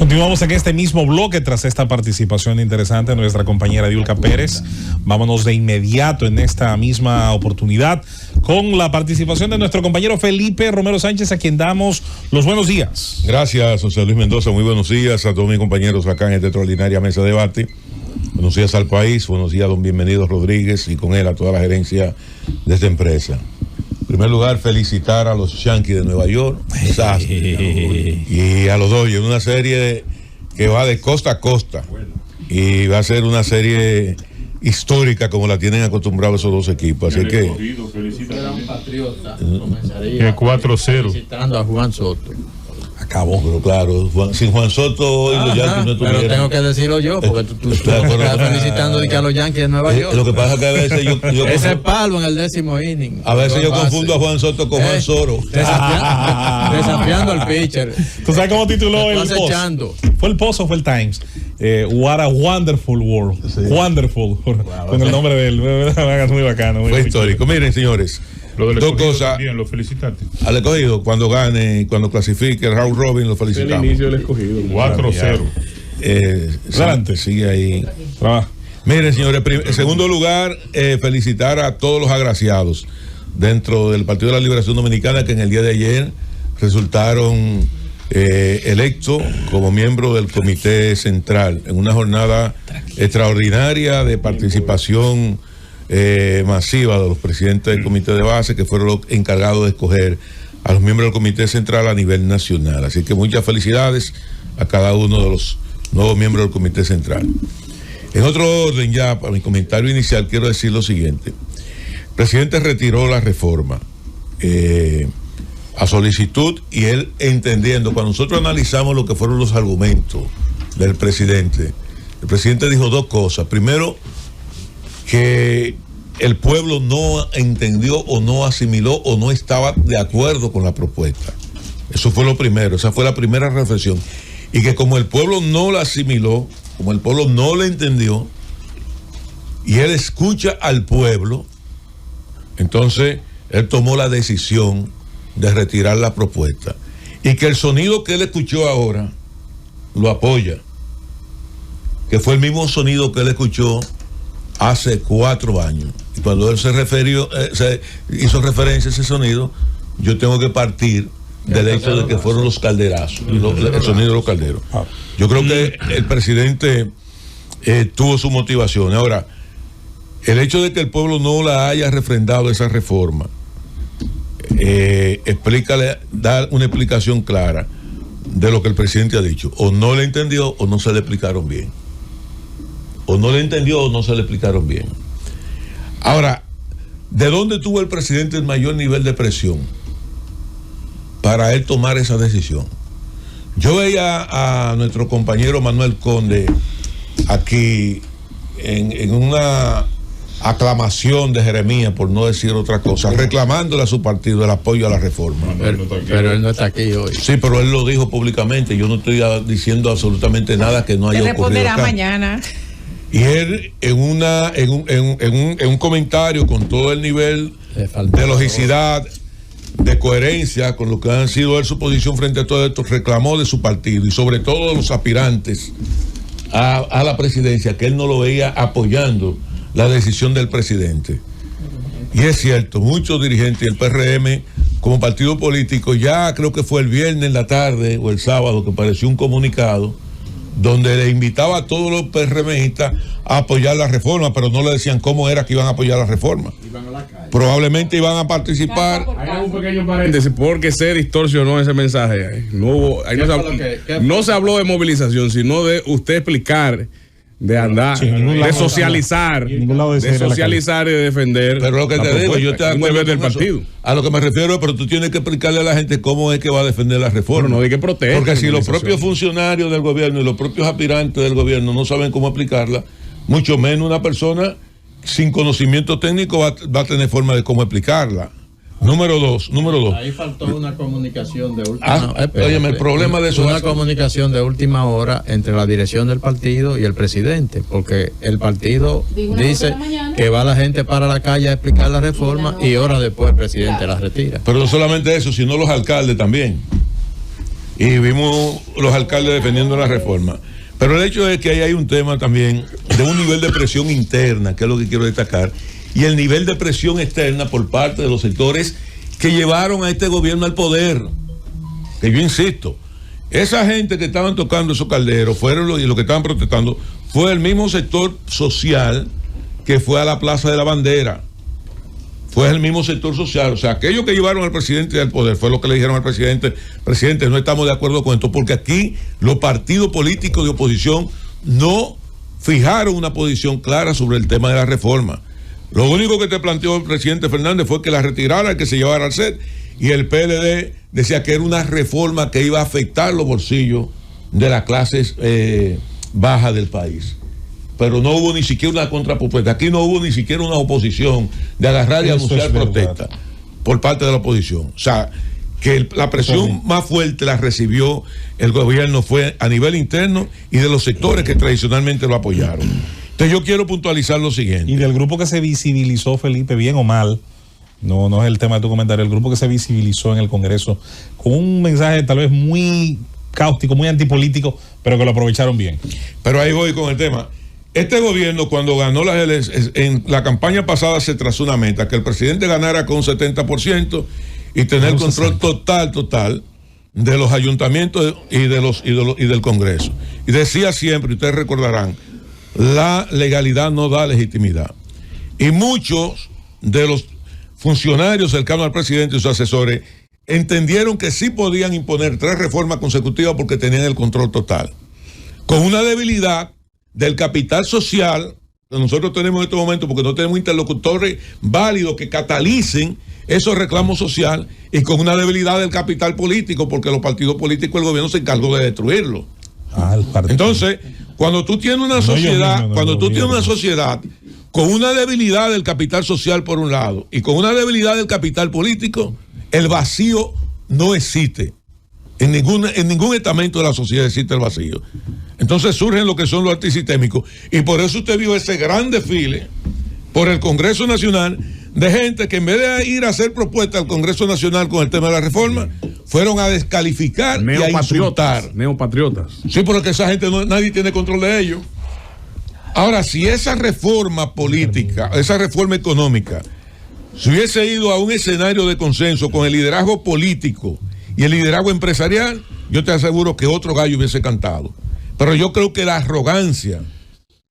Continuamos en este mismo bloque tras esta participación interesante de nuestra compañera Diulca Pérez. Vámonos de inmediato en esta misma oportunidad con la participación de nuestro compañero Felipe Romero Sánchez, a quien damos los buenos días. Gracias, José Luis Mendoza. Muy buenos días a todos mis compañeros acá en esta extraordinaria mesa de debate. Buenos días al país, buenos días a don Bienvenido Rodríguez y con él a toda la gerencia de esta empresa. En primer lugar, felicitar a los Yankees de Nueva York y a los Dodgers, una serie que va de costa a costa y va a ser una serie histórica como la tienen acostumbrados esos dos equipos. Así que era un patriota, 4-0 felicitando a Juan Soto. acabó, pero claro, sin Juan Soto y los Yankees no estuvieran. Pero tengo que decirlo yo, porque tú estás felicitando a los Yankees de Nueva York. Lo que pasa es que a veces yo ese palo en el 10º inning. A veces yo confundo a Juan Soto con Juan Soro. Desafiando al pitcher. ¿Tú sabes cómo tituló el post? ¿Fue el Post o fue el Times? What a wonderful world. Sí. Wonderful. Con el nombre de él. Muy bacano. Fue histórico. Miren, señores. Dos cosas. También, lo felicitaste. Al escogido, cuando gane, cuando clasifique el round robin, lo felicitamos. El inicio del escogido. 4-0. Adelante, sigue ahí. Miren, señores, en segundo lugar, felicitar a todos los agraciados dentro del Partido de la Liberación Dominicana que en el día de ayer resultaron electos como miembros del Comité Central en una jornada extraordinaria de participación masiva de los presidentes del comité de base, que fueron los encargados de escoger a los miembros del comité central a nivel nacional. Así que muchas felicidades a cada uno de los nuevos miembros del comité central. En otro orden, ya para mi comentario inicial, quiero decir lo siguiente. El presidente retiró la reforma a solicitud, y él entendiendo, cuando nosotros analizamos lo que fueron los argumentos del presidente, el presidente dijo dos cosas. Primero, que el pueblo no entendió o no asimiló o no estaba de acuerdo con la propuesta. Eso fue lo primero, esa fue la primera reflexión. Y que como el pueblo no la asimiló, como el pueblo no la entendió, y él escucha al pueblo, entonces él tomó la decisión de retirar la propuesta. Y que el sonido que él escuchó ahora lo apoya, que fue el mismo sonido que él escuchó hace 4 años. Y cuando él se hizo referencia a ese sonido, yo tengo que partir del hecho de que fueron los calderazos, el sonido de los calderos. Yo creo que el presidente tuvo su motivación. Ahora, el hecho de que el pueblo no la haya refrendado esa reforma, dar una explicación clara de lo que el presidente ha dicho. O no le entendió o no se le explicaron bien. O no le entendió o no se le explicaron bien. Ahora, ¿de dónde tuvo el presidente el mayor nivel de presión para él tomar esa decisión? Yo veía a nuestro compañero Manuel Conde aquí en una aclamación de Jeremías, por no decir otra cosa, reclamándole a su partido el apoyo a la reforma. Pero él no está aquí hoy. Sí, pero él lo dijo públicamente. Yo no estoy diciendo absolutamente nada que no haya ocurrido. Responderá mañana. Y él en un comentario con todo el nivel de logicidad, de coherencia con lo que han sido él su posición frente a todo esto, reclamó de su partido y sobre todo de los aspirantes a la presidencia, que él no lo veía apoyando la decisión del presidente. Y es cierto, muchos dirigentes del PRM como partido político, ya creo que fue el viernes en la tarde o el sábado que apareció un comunicado donde le invitaba a todos los PRMistas a apoyar la reforma, pero no le decían cómo era que iban a apoyar la reforma. Probablemente iban a participar. Hay un pequeño paréntesis, porque se distorsionó ese mensaje. No se habló de movilización, sino de usted explicar, de andar, de socializar, de socializar y de defender. Pero lo que te digo, yo te deber del partido. A lo que me refiero, pero tú tienes que explicarle a la gente cómo es que va a defender la reforma. Pero no hay que proteger. Porque si los propios funcionarios del gobierno y los propios aspirantes del gobierno no saben cómo aplicarla, mucho menos una persona sin conocimiento técnico va a tener forma de cómo explicarla. Número dos. Ahí faltó una comunicación de última hora. Óyeme, el problema de eso es una comunicación de última hora entre la dirección del partido y el presidente, porque el partido dice que va la gente para la calle a explicar la reforma y horas después el presidente la retira. Pero no solamente eso, sino los alcaldes también. y vimos los alcaldes defendiendo la reforma. Pero el hecho es que ahí hay un tema también de un nivel de presión interna, que es lo que quiero destacar, y el nivel de presión externa por parte de los sectores que llevaron a este gobierno al poder. Que yo insisto, esa gente que estaban tocando esos calderos fueron los que estaban protestando, fue el mismo sector social que fue a la Plaza de la Bandera. Fue el mismo sector social. O sea, aquellos que llevaron al presidente al poder fue lo que le dijeron al presidente: presidente, no estamos de acuerdo con esto, porque aquí los partidos políticos de oposición no fijaron una posición clara sobre el tema de la reforma. Lo único que te planteó el presidente Fernández fue que la retirara, que se llevara al set, y el PLD decía que era una reforma que iba a afectar los bolsillos de las clases bajas del país. Pero no hubo ni siquiera una contrapropuesta. Aquí no hubo ni siquiera una oposición de agarrar y anunciar protesta por parte de la oposición. O sea, que la presión más fuerte la recibió el gobierno fue a nivel interno y de los sectores que tradicionalmente lo apoyaron. Entonces yo quiero puntualizar lo siguiente. Y del grupo que se visibilizó, Felipe, bien o mal, no es el tema de tu comentario, el grupo que se visibilizó en el Congreso con un mensaje tal vez muy cáustico, muy antipolítico, pero que lo aprovecharon bien. Pero ahí voy con el tema. Este gobierno, cuando ganó las elecciones, en la campaña pasada se trazó una meta, que el presidente ganara con un 70% y tener control total de los ayuntamientos y del Congreso. Y decía siempre, ustedes recordarán, la legalidad no da legitimidad. Y muchos de los funcionarios cercanos al presidente y sus asesores entendieron que sí podían imponer 3 reformas consecutivas porque tenían el control total. Con una debilidad del capital social que nosotros tenemos en este momento, porque no tenemos interlocutores válidos que catalicen esos reclamos sociales, y con una debilidad del capital político, porque los partidos políticos, el gobierno se encargó de destruirlo. Entonces, cuando tú tienes una sociedad, sociedad con una debilidad del capital social por un lado y con una debilidad del capital político, el vacío no existe. En ningún estamento de la sociedad existe el vacío. Entonces surgen lo que son los antisistémicos, y por eso usted vio ese gran desfile por el Congreso Nacional de gente que en vez de ir a hacer propuestas al Congreso Nacional con el tema de la reforma, fueron a descalificar y a insultar. Neopatriotas. Sí, porque esa gente nadie tiene control de ellos. Ahora, si esa reforma política, esa reforma económica, se hubiese ido a un escenario de consenso con el liderazgo político y el liderazgo empresarial, yo te aseguro que otro gallo hubiese cantado. Pero yo creo que la arrogancia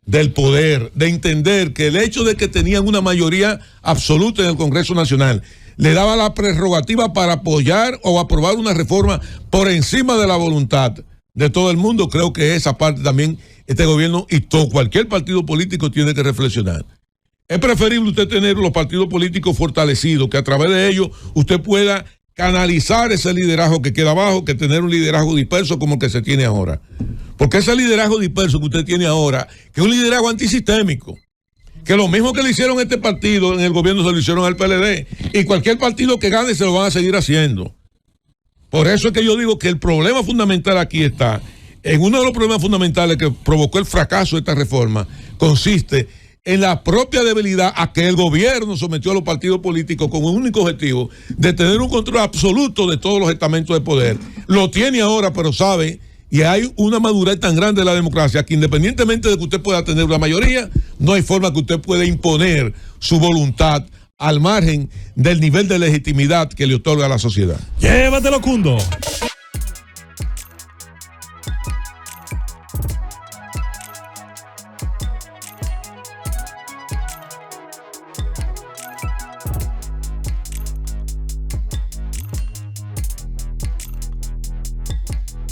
del poder, de entender que el hecho de que tenían una mayoría absoluta en el Congreso Nacional le daba la prerrogativa para apoyar o aprobar una reforma por encima de la voluntad de todo el mundo, creo que esa parte también este gobierno y cualquier partido político tiene que reflexionar. Es preferible usted tener los partidos políticos fortalecidos, que a través de ellos usted pueda canalizar ese liderazgo que queda abajo, que tener un liderazgo disperso como el que se tiene ahora. Porque ese liderazgo disperso que usted tiene ahora, que es un liderazgo antisistémico, que lo mismo que le hicieron a este partido en el gobierno se lo hicieron al PLD, y cualquier partido que gane se lo van a seguir haciendo. Por eso es que yo digo que el problema fundamental aquí está, en uno de los problemas fundamentales que provocó el fracaso de esta reforma, consiste en la propia debilidad a que el gobierno sometió a los partidos políticos con un único objetivo de tener un control absoluto de todos los estamentos de poder. Lo tiene ahora, pero sabe, y hay una madurez tan grande de la democracia que independientemente de que usted pueda tener una mayoría, no hay forma que usted pueda imponer su voluntad al margen del nivel de legitimidad que le otorga a la sociedad. Llévatelo, Cundo.